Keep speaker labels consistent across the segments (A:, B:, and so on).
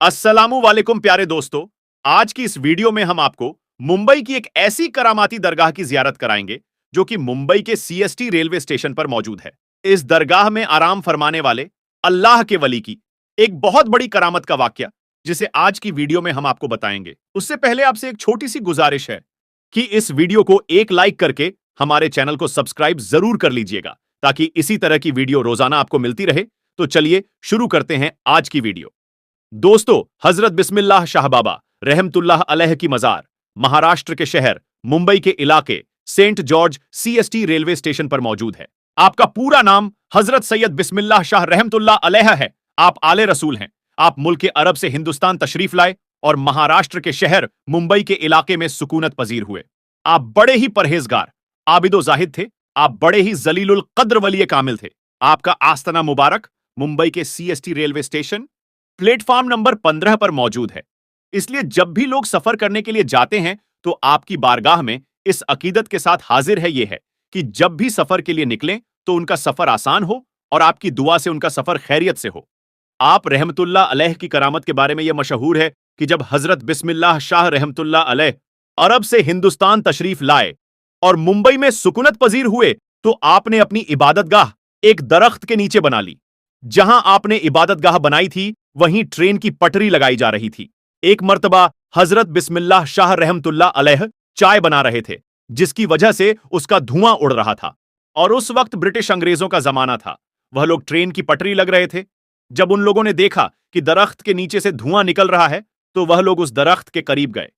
A: अस्सलामु वालेकुम प्यारे दोस्तों। आज की इस वीडियो में हम आपको मुंबई की एक ऐसी करामाती दरगाह की जियारत कराएंगे जो कि मुंबई के सीएसटी रेलवे स्टेशन पर मौजूद है। इस दरगाह में आराम फरमाने वाले अल्लाह के वली की एक बहुत बड़ी करामत का वाकया जिसे आज की वीडियो में हम आपको बताएंगे। उससे पहले आपसे एक छोटी सी गुजारिश है कि इस वीडियो को एक लाइक करके हमारे चैनल को सब्सक्राइब जरूर कर लीजिएगा ताकि इसी तरह की वीडियो रोजाना आपको मिलती रहे। तो चलिए शुरू करते हैं आज की वीडियो। दोस्तों, हजरत बिस्मिल्लाह शाह बाबा रहमतुल्लाह अलैह की मजार महाराष्ट्र के शहर मुंबई के इलाके saint George CST railway station पर मौजूद है। आपका पूरा नाम हजरत सैयद बिस्मिल्लाह शाह रहमतुल्लाह अलैह है। आप आले रसूल हैं। आप मुल्क अरब से हिंदुस्तान तशरीफ लाए और महाराष्ट्र के शहर मुंबई के इलाके में सुकूनत पजीर हुए। आप बड़े ही परहेजगार, आबिदो जाहिद थे। आप बड़े ही जलीलुल कद्र वली कामिल थे। आपका आस्ताना मुबारक मुंबई के CST railway station platform number 15 पर मौजूद है। इसलिए जब भी लोग सफर करने के लिए जाते हैं तो आपकी बारगाह में इस अकीदत के साथ हाजिर है यह है कि जब भी सफर के लिए निकलें तो उनका सफर आसान हो और आपकी दुआ से उनका सफर खैरियत से हो। आप रहमतुल्लाह अलैह की करामत के बारे में यह मशहूर है कि जब हजरत बिस्मिल्लाह शाह रहमतुल्लाह अलैह अरब से हिंदुस्तान तशरीफ लाए और मुंबई में सुकूनत पजीर हुए तो आपने अपनी इबादतगाह एक दरख्त के नीचे बना ली। जहां आपने इबादतगाह बनाई थी वहीं ट्रेन की पटरी लगाई जा रही थी। एक मर्तबा हजरत बिस्मिल्लाह शाह रहमतुल्लाह अलैह चाय बना रहे थे जिसकी वजह से उसका धुआं उड़ रहा था और उस वक्त ब्रिटिश अंग्रेजों का जमाना था। वह लोग ट्रेन की पटरी लग रहे थे। जब उन लोगों ने देखा कि दरख्त के नीचे से धुआं निकल रहा है तो वह लोग उस दरख्त के करीब गए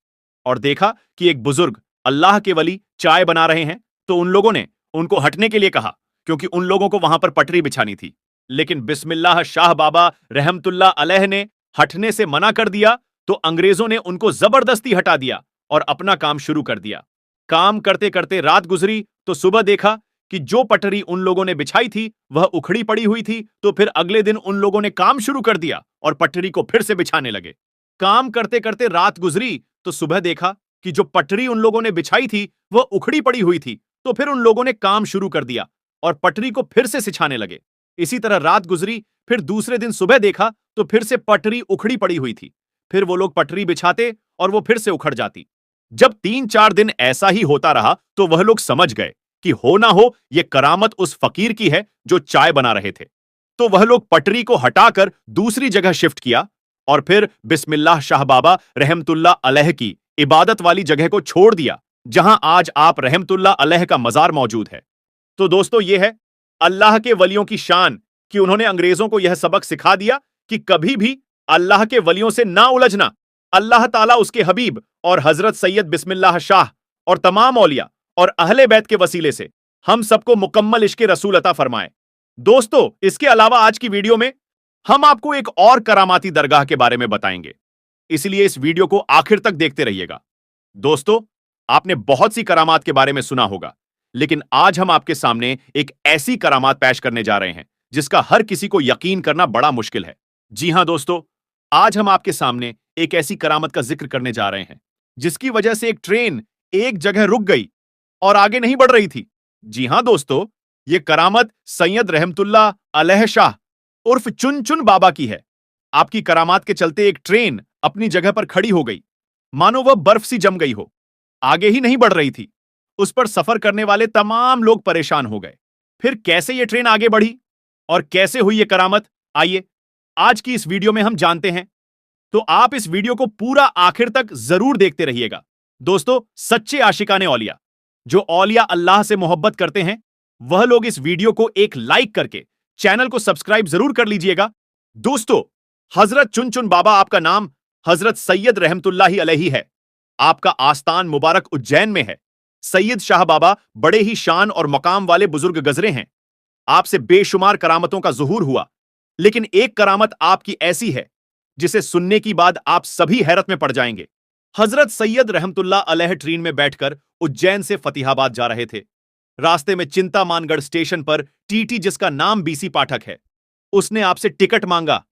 A: और देखा कि एक बुजुर्ग अल्लाह के वली चाय बना रहे हैं। तो उन लोगों ने उनको हटने के लिए कहा क्योंकि उन लोगों को वहां पर पटरी बिछानी थी। लेकिन बिस्मिल्लाह शाह बाबा रहमतुल्लाह अलैह ने हटने से मना कर दिया तो अंग्रेजों ने उनको जबरदस्ती हटा दिया और अपना काम शुरू कर दिया। काम करते करते रात गुजरी तो सुबह देखा कि जो पटरी उन लोगों ने बिछाई थी वह उखड़ी पड़ी हुई थी। तो फिर अगले दिन उन लोगों ने काम शुरू कर दिया और पटरी को फिर से बिछाने लगे। काम करते करते रात गुजरी तो सुबह देखा कि जो पटरी उन लोगों ने बिछाई थी वह उखड़ी पड़ी हुई थी। तो फिर उन लोगों ने काम शुरू कर दिया और पटरी को फिर से सिछाने लगे। इसी तरह रात गुजरी, फिर दूसरे दिन सुबह देखा तो फिर से पटरी उखड़ी पड़ी हुई थी। फिर वो लोग पटरी बिछाते और वो फिर से उखड़ जाती। जब 3-4 दिन ऐसा ही होता रहा तो वह लोग समझ गए कि हो ना हो ये करामत उस फकीर की है जो चाय बना रहे थे। तो वह लोग पटरी को हटाकर दूसरी जगह शिफ्ट किया और फिर बिस्मिल्लाह शाह बाबा रहमतुल्लाह अलैह की इबादत वाली जगह को छोड़ दिया जहां आज आप रहमतुल्लाह अलैह का मजार मौजूद है। तो दोस्तों, ये है अल्लाह के वलियों की शान कि उन्होंने अंग्रेजों को यह सबक सिखा दिया कि कभी भी अल्लाह के वलियों से ना उलझना। अल्लाह ताला उसके हबीब और हजरत सैयद बिस्मिल्लाह शाह और तमाम औलिया और अहले बैत के वसीले से हम सबको मुकम्मल इश्क़े रसूल अता फरमाए। दोस्तों, इसके अलावा आज की वीडियो में हम आपको एक और करामाती दरगाह के बारे में बताएंगे, इसलिए इस वीडियो को आखिर तक देखते रहिएगा। दोस्तों, आपने बहुत सी करामात के बारे में सुना होगा, लेकिन आज हम आपके सामने एक ऐसी करामात पेश करने जा रहे हैं जिसका हर किसी को यकीन करना बड़ा मुश्किल है। जी हां दोस्तों, आज हम आपके सामने एक ऐसी करामत का जिक्र करने जा रहे हैं जिसकी वजह से एक ट्रेन एक जगह रुक गई और आगे नहीं बढ़ रही थी। जी हां दोस्तों, यह करामत सैयद रहमतुल्लाह अलैह शाह उर्फ चुन चुन बाबा की है। आपकी करामात के चलते एक ट्रेन अपनी जगह पर खड़ी हो गई, मानो वह बर्फ सी जम गई हो, आगे ही नहीं बढ़ रही थी। उस पर सफर करने वाले तमाम लोग परेशान हो गए। फिर कैसे यह ट्रेन आगे बढ़ी और कैसे हुई यह करामत, आइए आज की इस वीडियो में हम जानते हैं। तो आप इस वीडियो को पूरा आखिर तक जरूर देखते रहिएगा। दोस्तों, सच्चे आशिकाने औलिया जो औलिया अल्लाह से मोहब्बत करते हैं वह लोग इस वीडियो को एक लाइक करके चैनल को सब्सक्राइब जरूर कर लीजिएगा। दोस्तों, हजरत चुन चुन बाबा, आपका नाम हजरत सैयद रहमतुल्लाही अलैही है। आपका आस्तान मुबारक उज्जैन में है। सैयद शाह बाबा बड़े ही शान और मकाम वाले बुजुर्ग गजरे हैं। आपसे बेशुमार करामतों का ज़ुहूर हुआ, लेकिन एक करामत आपकी ऐसी है जिसे सुनने की बाद आप सभी हैरत में पड़ जाएंगे। हजरत सैयद रहमतुल्लाह अलैह ट्रेन में बैठकर उज्जैन से फतेहाबाद जा रहे थे। रास्ते में चिंतामानगढ़ स्टेशन पर टीटी, जिसका नाम बीसी पाठक है, उसने आपसे टिकट मांगा।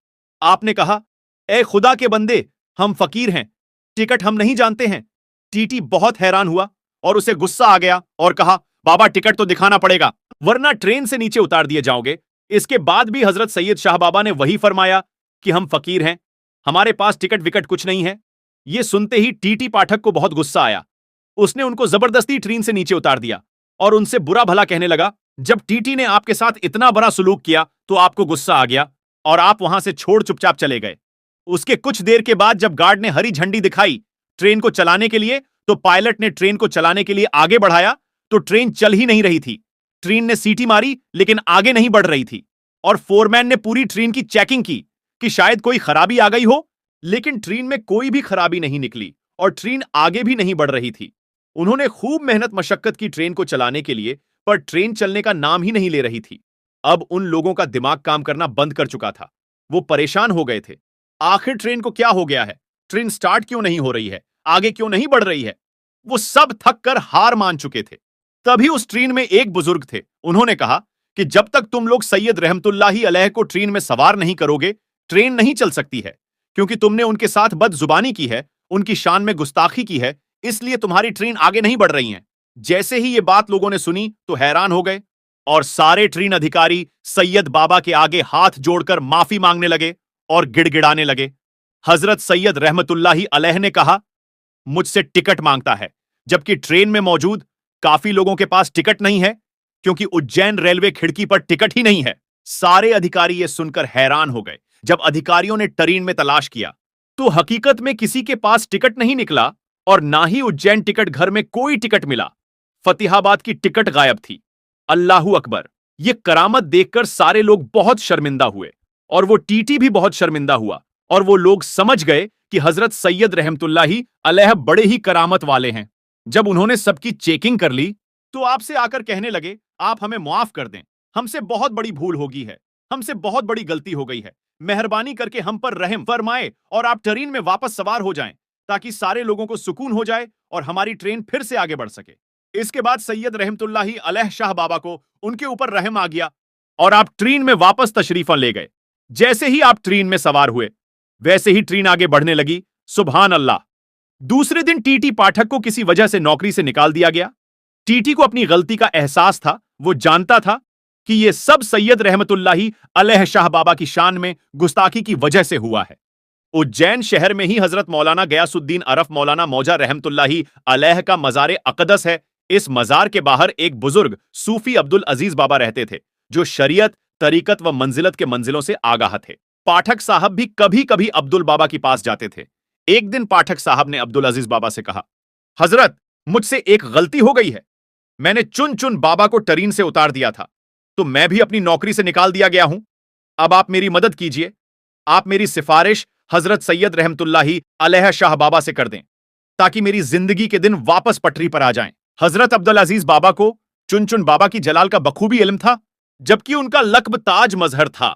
A: आपने कहा, ए खुदा के बंदे, हम फकीर हैं, टिकट हम नहीं जानते हैं। टीटी बहुत हैरान हुआ और उसे गुस्सा आ गया और कहा, बाबा टिकट तो दिखाना पड़ेगा वरना ट्रेन से नीचे उतार दिए जाओगे। इसके बाद भी हजरत सैयद शाह बाबा ने वही फरमाया कि हम फकीर हैं, हमारे पास टिकट विकट कुछ नहीं है। यह सुनते ही टीटी पाठक को बहुत गुस्सा आया। उसने उनको जबरदस्ती ट्रेन से नीचे उतार दिया और उनसे बुरा भला कहने लगा। जब टीटी ने आपके साथ इतना बड़ा सुलूक किया तो आपको गुस्सा आ गया और आप वहां से छोड़ चुपचाप चले गए। उसके कुछ देर के बाद जब गार्ड ने हरी झंडी दिखाई ट्रेन को चलाने के लिए, तो पायलट ने ट्रेन को चलाने के लिए आगे बढ़ाया तो ट्रेन चल ही नहीं रही थी। ट्रेन ने सीटी मारी लेकिन आगे नहीं बढ़ रही थी और फोरमैन ने पूरी ट्रेन की चेकिंग की कि शायद कोई खराबी आ गई हो, लेकिन ट्रेन में कोई भी खराबी नहीं निकली और ट्रेन आगे भी नहीं बढ़ रही थी। उन्होंने खूब मेहनत मशक्कत की ट्रेन को चलाने के लिए, पर ट्रेन चलने का नाम ही नहीं ले रही थी। अब उन लोगों का दिमाग काम करना बंद कर चुका था। वो परेशान हो गए थे। आखिर ट्रेन को क्या हो गया है? ट्रेन स्टार्ट क्यों नहीं हो रही है? आगे क्यों नहीं बढ़ रही है? वो सब थक कर हार मान चुके थे। तभी उस ट्रेन में एक बुजुर्ग थे। उन्होंने कहा कि जब तक तुम लोग सैयद रहमतुल्लाही अलैह को ट्रेन में सवार नहीं करोगे, ट्रेन नहीं चल सकती है। क्योंकि तुमने उनके साथ बदजुबानी की है, उनकी शान में गुस्ताखी की है, इसलिए तुम्हारी ट्रेन आगे नहीं बढ़ रही है। जैसे ही ये बात लोगों ने सुनी तो हैरान हो गए और सारे ट्रेन अधिकारी सैयद बाबा के आगे हाथ जोड़कर माफी मांगने लगे और गिड़गिड़ाने लगे। हजरत सैयद रहमतुल्लाही अलैह ने कहा, मुझसे टिकट मांगता है, जबकि ट्रेन में मौजूद काफी लोगों के पास टिकट नहीं है, क्योंकि उज्जैन रेलवे खिड़की पर टिकट ही नहीं है। सारे अधिकारी यह सुनकर हैरान हो गए। जब अधिकारियों ने ट्रेन में तलाश किया तो हकीकत में किसी के पास टिकट नहीं निकला और ना ही उज्जैन टिकट घर में कोई टिकट मिला। फतेहाबाद की टिकट गायब थी। अल्लाहू अकबर! ये करामत देखकर सारे लोग बहुत शर्मिंदा हुए और वो टीटी भी बहुत शर्मिंदा हुआ और वो लोग समझ गए कि हजरत सैयद रहमतुल्लाही अलैह बड़े ही करामत वाले हैं। जब उन्होंने सबकी चेकिंग कर ली तो आपसे आकर कहने लगे, आप हमें माफ कर दें, हमसे बहुत बड़ी भूल होगी है, हमसे बहुत बड़ी गलती हो गई है। मेहरबानी करके हम पर रहम फरमाए और आप ट्रेन में वापस सवार हो जाएं, ताकि सारे लोगों को सुकून हो जाए और हमारी ट्रेन फिर से आगे बढ़ सके। इसके बाद सैयद रहमतुल्लाही अलैह शाह बाबा को उनके ऊपर रहम आ गया और आप ट्रेन में वापस तशरीफा ले गए। जैसे ही आप ट्रेन में सवार हुए, वैसे ही ट्रेन आगे बढ़ने लगी। सुभान अल्लाह! दूसरे दिन टीटी पाठक को किसी वजह से नौकरी से निकाल दिया गया। टीटी को अपनी गलती का एहसास था। वो जानता था कि यह सब सैयद रहमतुल्लाही अलैह शाह बाबा की शान में गुस्ताखी की वजह से हुआ है। उज्जैन शहर में ही हजरत मौलाना गयासुद्दीन अरफ मौलाना मौजा रहमतुल्लाही अलैह का मज़ार अक़दस है। इस मज़ार के बाहर एक बुजुर्ग सूफी अब्दुल अजीज बाबा रहते थे, जो शरीयत, तरीकत व मंजिलत के मंजिलों से आगाह थे। पाठक साहब भी कभी कभी अब्दुल बाबा के पास जाते थे। एक दिन पाठक साहब ने अब्दुल अजीज बाबा से कहा, हजरत, मुझसे एक गलती हो गई है। मैंने चुन चुन बाबा को ट्रेन से उतार दिया था, तो मैं भी अपनी नौकरी से निकाल दिया गया हूं। अब आप मेरी मदद कीजिए। आप मेरी सिफारिश हजरत सैयद रहमतुल्लाही अलैह शाह बाबा से कर दें, ताकि मेरी जिंदगी के दिन वापस पटरी पर आ जाएं। हजरत अब्दुल अजीज बाबा को चुन चुन बाबा की जलाल का बखूबी इल्म था, जबकि उनका लक़्ब ताज मजहर था।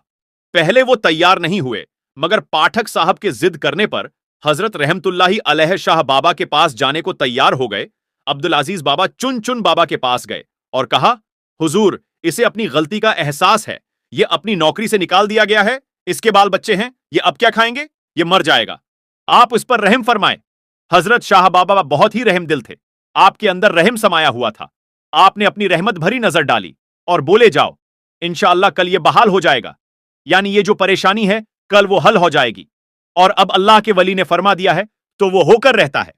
A: पहले वो तैयार नहीं हुए, मगर पाठक साहब के जिद करने पर हजरत रहमतुल्लाही अलैह शाह बाबा के पास जाने को तैयार हो गए। अब्दुल अजीज बाबा चुन चुन बाबा के पास गए और कहा, हुजूर, इसे अपनी गलती का एहसास है। ये अपनी नौकरी से निकाल दिया गया है, इसके बाल बच्चे हैं, ये अब क्या खाएंगे? ये मर जाएगा। आप इस पर रहम फरमाएं। हजरत शाह बाबा बहुत ही रहम दिल थे। आपके अंदर रहम समाया हुआ था। आपने अपनी रहमत भरी नजर डाली और बोले, जाओ, इंशाअल्लाह कल ये बहाल हो जाएगा। यानी ये जो परेशानी है, कल वो हल हो जाएगी। और अब अल्लाह के वली ने फरमा दिया है तो वो होकर रहता है।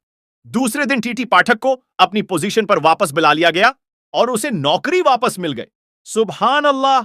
A: दूसरे दिन टीटी पाठक को अपनी पोजीशन पर वापस बुला लिया गया और उसे नौकरी वापस मिल गई। सुभान अल्लाह!